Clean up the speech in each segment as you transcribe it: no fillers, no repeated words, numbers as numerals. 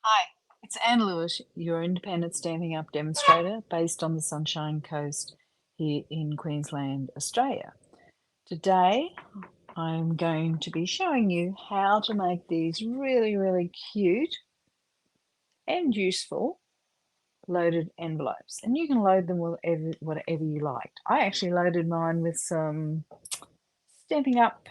Hi, it's Anne Lewis, your independent Stamping Up demonstrator based on the Sunshine Coast here in Queensland, Australia. Today, I'm going to be showing you how to make these really cute and useful loaded envelopes. And you can load them with whatever you liked. I actually loaded mine with some Stampin' Up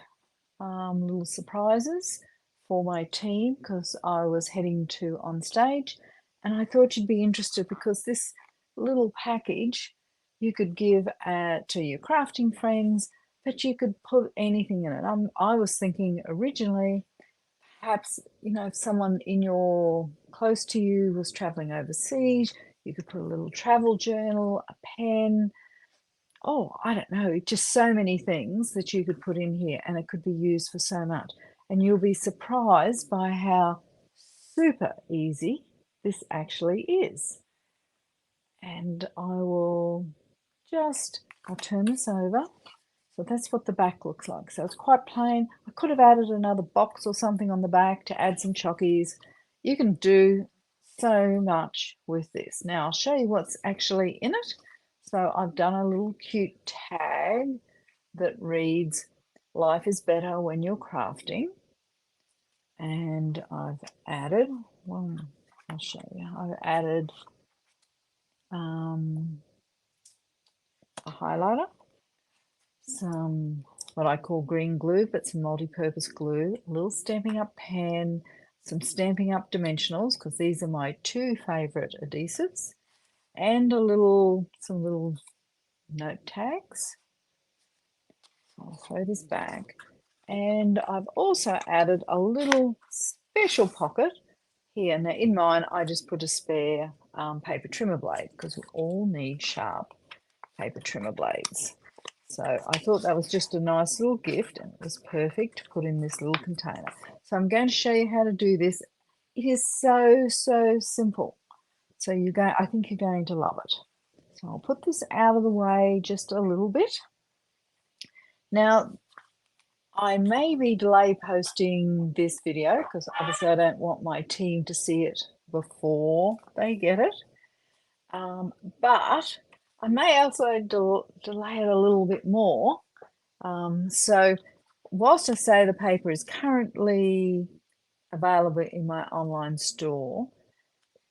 little surprises for my team because I was heading to on stage, and I thought you'd be interested because this little package you could give to your crafting friends, but you could put anything in it. I was thinking originally perhaps, if someone in your close to you was traveling overseas, you could put a little travel journal, a pen. Oh, I don't know, just so many things that you could put in here, and it could be used for so much. And you'll be surprised by how super easy this actually is. And I'll turn this over. So that's what the back looks like. So it's quite plain. I could have added another box or something on the back to add some chockies. You can do so much with this. Now I'll show you what's actually in it. So I've done a little cute tag that reads, "Life is better when you're crafting." And I've added, well, I'll show you, I've added a highlighter, some what I call green glue, but some multi-purpose glue, a little Stampin' Up pen, some Stampin' Up dimensionals, because these are my two favorite adhesives, and some little note tags. I'll throw this back. And I've also added a little special pocket here. Now in mine, I just put a spare paper trimmer blade because we all need sharp paper trimmer blades. So I thought that was just a nice little gift, and it was perfect to put in this little container. So I'm going to show you how to do this. It is so simple. So I think you're going to love it. So I'll put this out of the way just a little bit. Now, I may be delay posting this video because obviously I don't want my team to see it before they get it. But I may also delay it a little bit more. So whilst I say the paper is currently available in my online store,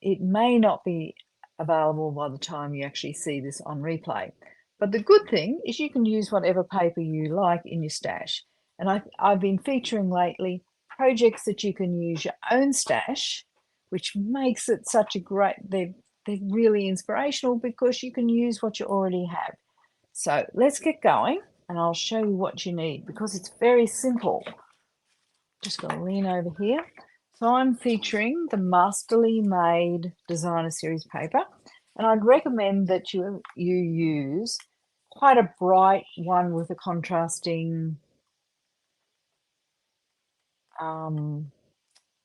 it may not be available by the time you actually see this on replay. But the good thing is you can use whatever paper you like in your stash. And I've been featuring lately projects that you can use your own stash, which makes it such a great, they're really inspirational because you can use what you already have. So let's get going and I'll show you what you need because it's very simple. Just going to lean over here. So I'm featuring the Masterfully made designer series paper, and I'd recommend that you use quite a bright one with a contrasting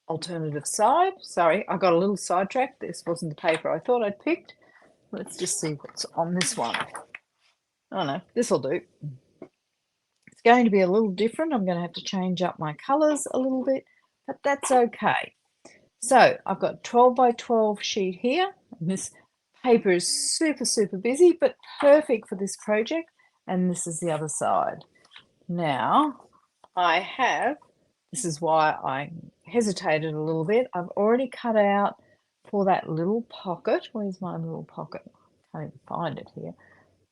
alternative side. Sorry, I got a little sidetracked. This wasn't the paper I thought I'd picked. Let's just see what's on this one. Oh no, this will do. It's going to be a little different. I'm going to have to change up my colors a little bit, but that's okay. So I've got 12 by 12 sheet here. And this paper is super busy, but perfect for this project. And this is the other side. Now this is why I hesitated a little bit. I've already cut out for that little pocket. Where's my little pocket? I can't even find it here.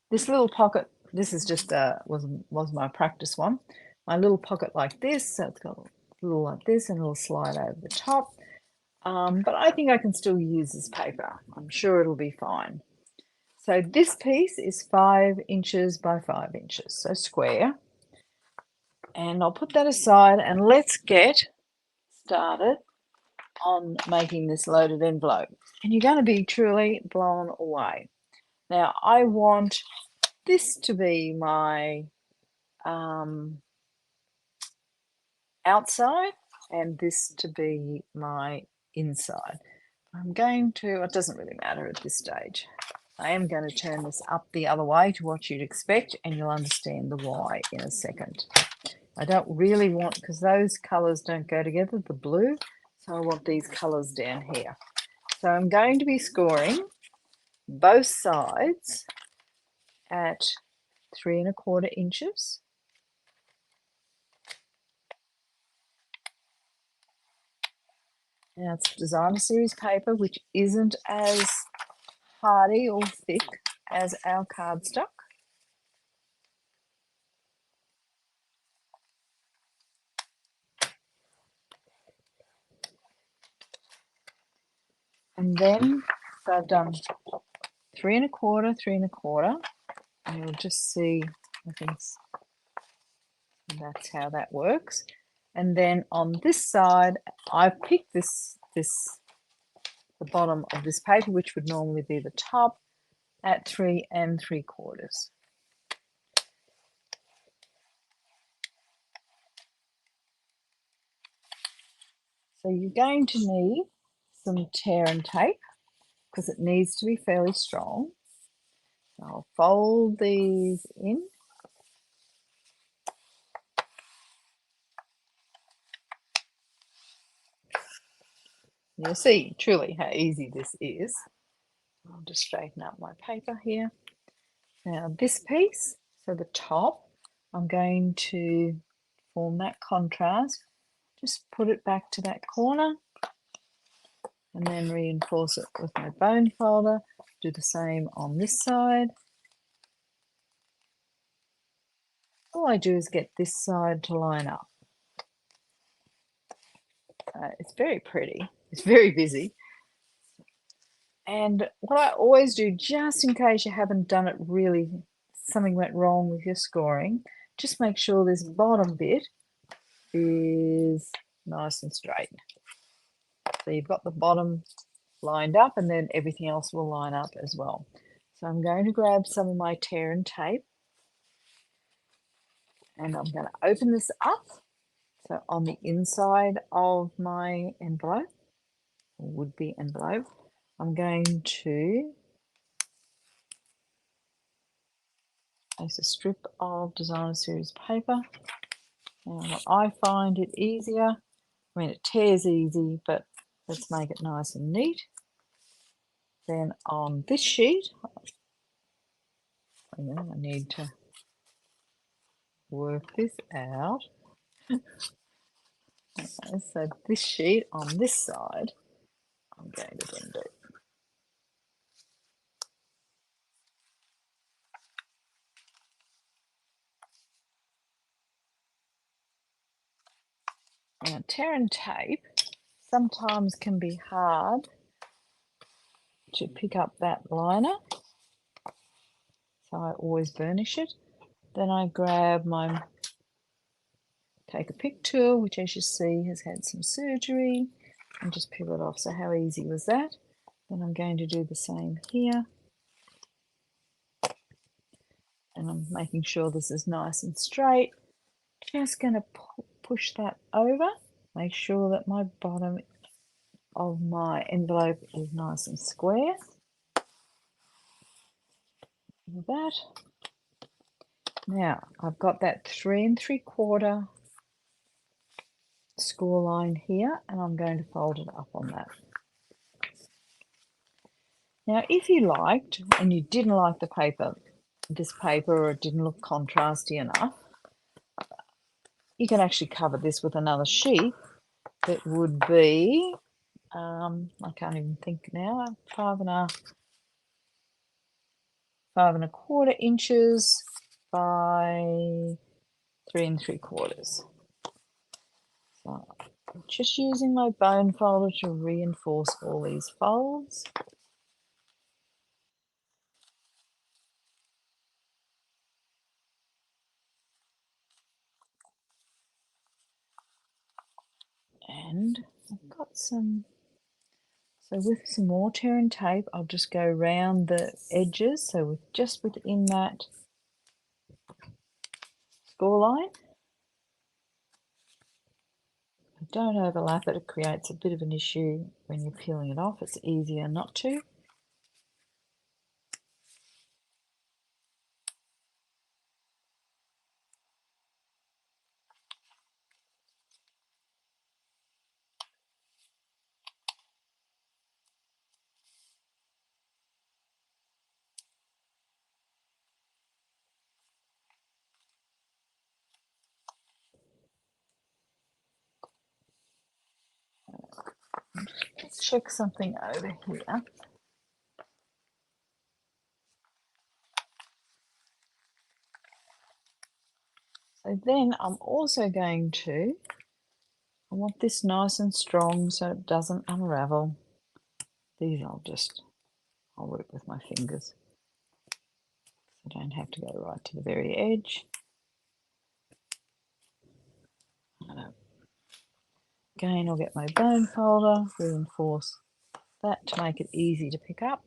This little pocket, this is just was my practice one. My little pocket like this, so it's got a little like this and a little slide over the top. But I think I can still use this paper. I'm sure it'll be fine. So this piece is 5 inches by 5 inches, so square. And I'll put that aside and let's get started on making this loaded envelope. And you're going to be truly blown away. Now I want this to be my outside and this to be my inside. I'm going to, it doesn't really matter at this stage. I am going to turn this up the other way to what you'd expect, and you'll understand the why in a second. I don't really want, because those colours don't go together, the blue, So I want these colours down here. So I'm going to be scoring both sides at 3 1/4 inches. Now it's designer series paper, which isn't as hardy or thick as our cardstock. And then, so I've done 3 1/4, 3 1/4, and you'll just see, I think that's how that works. And then on this side, I've picked the bottom of this paper, which would normally be the top, at 3 3/4. So you're going to need some tear and tape because it needs to be fairly strong. So I'll fold these in. You'll see truly how easy this is. I'll just straighten up my paper here. Now this piece, so the top, I'm going to form that contrast. Just put it back to that corner and then reinforce it with my bone folder. Do the same on this side. All I do is get this side to line up. It's very pretty. It's very busy. And what I always do, just in case you haven't done it really, something went wrong with your scoring, just make sure this bottom bit is nice and straight. So you've got the bottom lined up and then everything else will line up as well. So I'm going to grab some of my tear and tape and I'm going to open this up. So on the inside of my envelope, would-be envelope, I'm going to place a strip of designer series paper. Now I find it easier. I mean, it tears easy, but let's make it nice and neat. Then on this sheet, I need to work this out. Okay, so this sheet on this side, I'm going to then do. Now, tear and tape sometimes can be hard to pick up that liner, so I always burnish it. Then I grab my take a pick tool, which as you see has had some surgery, and just peel it off. So how easy was that? Then I'm going to do the same here. And I'm making sure this is nice and straight. Just going to push that over. Make sure that my bottom of my envelope is nice and square. Like that. Now I've got that 3 3/4 score line here, and I'm going to fold it up on that. Now, if you liked and you didn't like the paper, this paper, or it didn't look contrasty enough, you can actually cover this with another sheet that would be, I can't even think now, 5 1/4 inches by 3 3/4. So I'm just using my bone folder to reinforce all these folds. And I've got some, so with some more tear and tape, I'll just go round the edges, so with just within that score line. Don't overlap it, it creates a bit of an issue when you're peeling it off. It's easier not to. check something over here. So then I'm also going to, I want this nice and strong so it doesn't unravel. These I'll work with my fingers. So I don't have to go right to the very edge. Again, I'll get my bone folder, reinforce that to make it easy to pick up.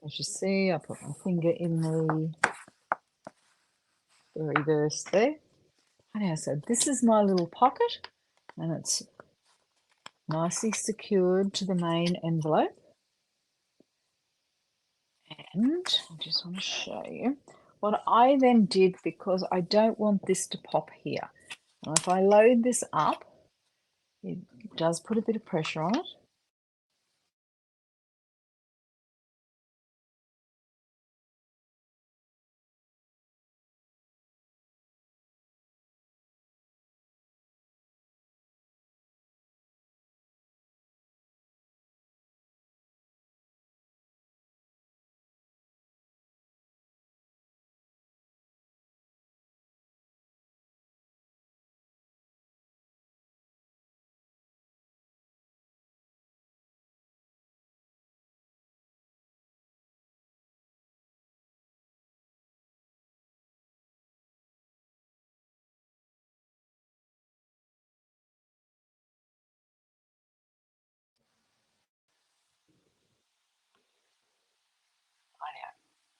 As you see, I put my finger in the reverse there. Okay, so this is my little pocket, and it's nicely secured to the main envelope. And I just want to show you what I then did, because I don't want this to pop here. And if I load this up, it does put a bit of pressure on it.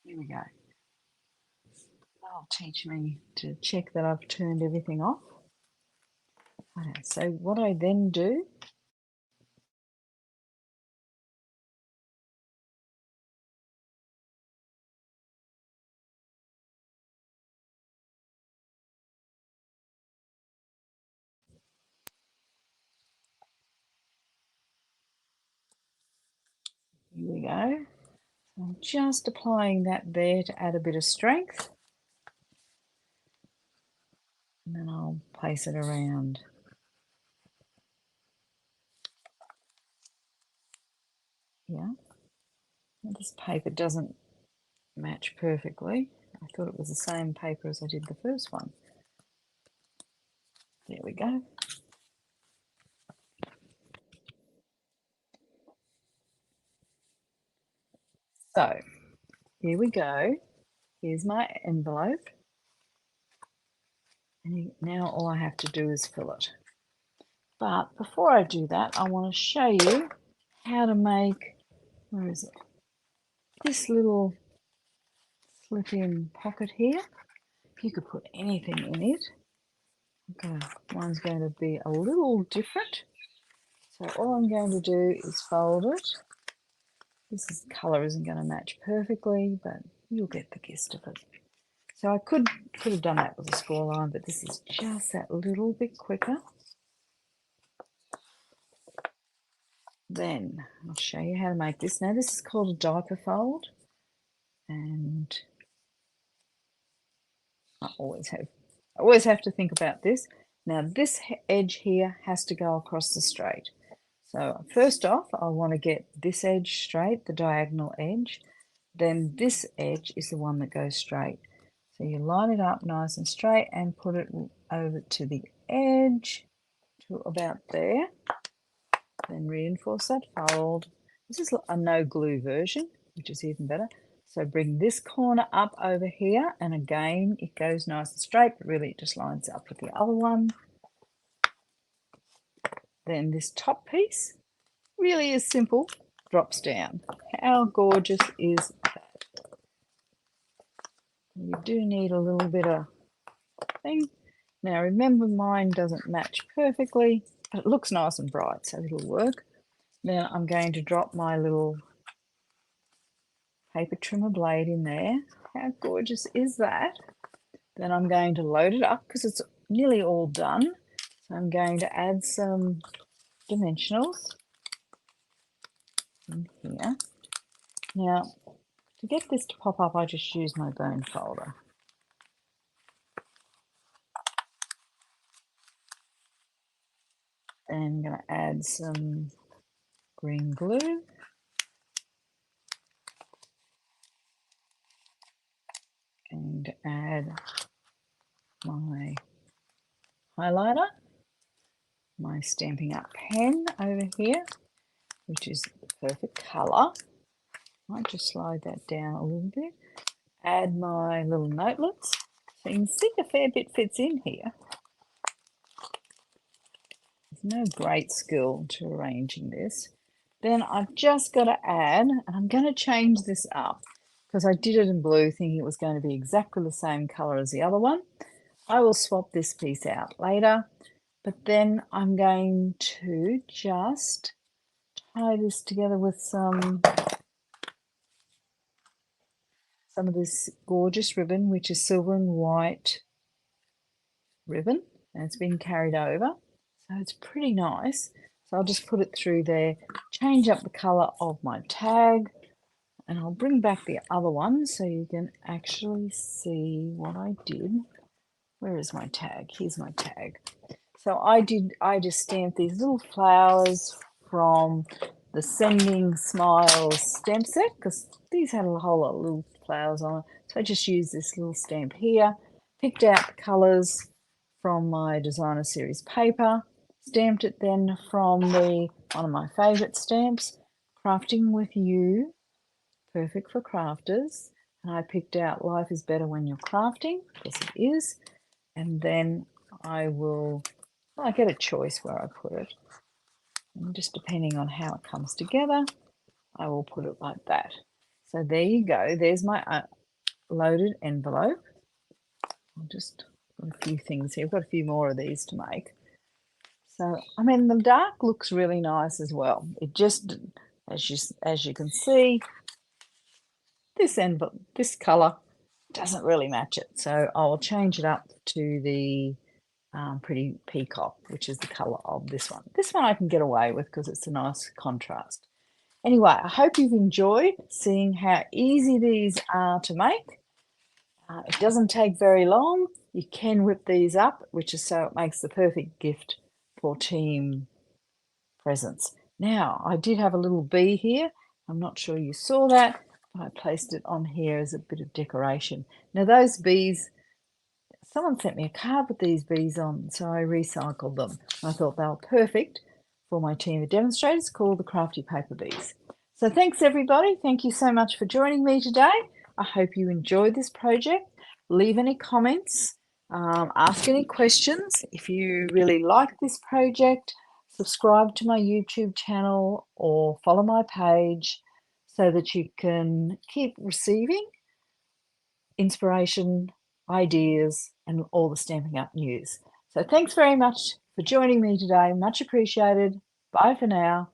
Here we go. That'll teach me to check that I've turned everything off. Okay, so what I then do, here we go. I'm just applying that there to add a bit of strength. And then I'll place it around. Yeah. This paper doesn't match perfectly. I thought it was the same paper as I did the first one. There we go. So here we go. Here's my envelope. And now all I have to do is fill it. But before I do that, I want to show you how to make, where is it? This little slip-in pocket here. You could put anything in it. Okay, mine's going to be a little different. So all I'm going to do is fold it. This colour isn't going to match perfectly, but you'll get the gist of it. So I could have done that with a score line, but this is just that little bit quicker. Then I'll show you how to make this. Now this is called a diaper fold, and I always have to think about this. Now this edge here has to go across the straight. So first off, I want to get this edge straight, the diagonal edge. Then this edge is the one that goes straight. So you line it up nice and straight and put it over to the edge to about there. Then reinforce that fold. This is a no glue version, which is even better. So bring this corner up over here, and again it goes nice and straight, but really it just lines up with the other one. Then this top piece really is simple. drops down. How gorgeous is that? You do need a little bit of thing. Now remember, mine doesn't match perfectly, but it looks nice and bright, so it'll work. Then I'm going to drop my little paper trimmer blade in there. How gorgeous is that? Then I'm going to load it up because it's nearly all done. So I'm going to add some dimensionals in here. Now, to get this to pop up, I just use my bone folder. And I'm going to add some green glue. Going to add my highlighter, my Stampin' Up pen over here, which is the perfect colour. Might just slide that down a little bit. Add my little notelets. So you can see a fair bit fits in here. There's no great skill to arranging this. Then I've just got to add, and I'm going to change this up because I did it in blue thinking it was going to be exactly the same colour as the other one. I will swap this piece out later, but then I'm going to just tie this together with some of this gorgeous ribbon, which is silver and white ribbon, and it's been carried over, so it's pretty nice. So I'll just put it through there, change up the color of my tag, and I'll bring back the other one so you can actually see what I did. Where is my tag? Here's my tag. So I just stamped these little flowers from the Sending Smiles stamp set because these had a whole lot of little flowers on it. So I just used this little stamp here, picked out the colours from my designer series paper, stamped it then from one of my favourite stamps, Crafting with You, perfect for crafters. And I picked out Life is Better When You're Crafting, because it is. And then I get a choice where I put it. And just depending on how it comes together, I will put it like that. So there you go. There's my loaded envelope. I'll just got a few things here. I've got a few more of these to make. So, I mean, the dark looks really nice as well. It just, as you can see, this colour doesn't really match it. So I'll change it up to the Pretty Peacock, which is the colour of this one. This one I can get away with because it's a nice contrast. Anyway, I hope you've enjoyed seeing how easy these are to make. It doesn't take very long. You can whip these up, which is so it makes the perfect gift for team presents. Now, I did have a little bee here. I'm not sure you saw that. I placed it on here as a bit of decoration. Now, those bees, someone sent me a card with these bees on, so I recycled them. I thought they were perfect for my team of demonstrators called the Crafty Paper Bees. So thanks everybody. Thank you so much for joining me today. I hope you enjoyed this project. Leave any comments, ask any questions. If you really like this project, subscribe to my YouTube channel or follow my page so that you can keep receiving inspiration, ideas, and all the Stampin' Up news. So thanks very much for joining me today. Much appreciated. Bye for now.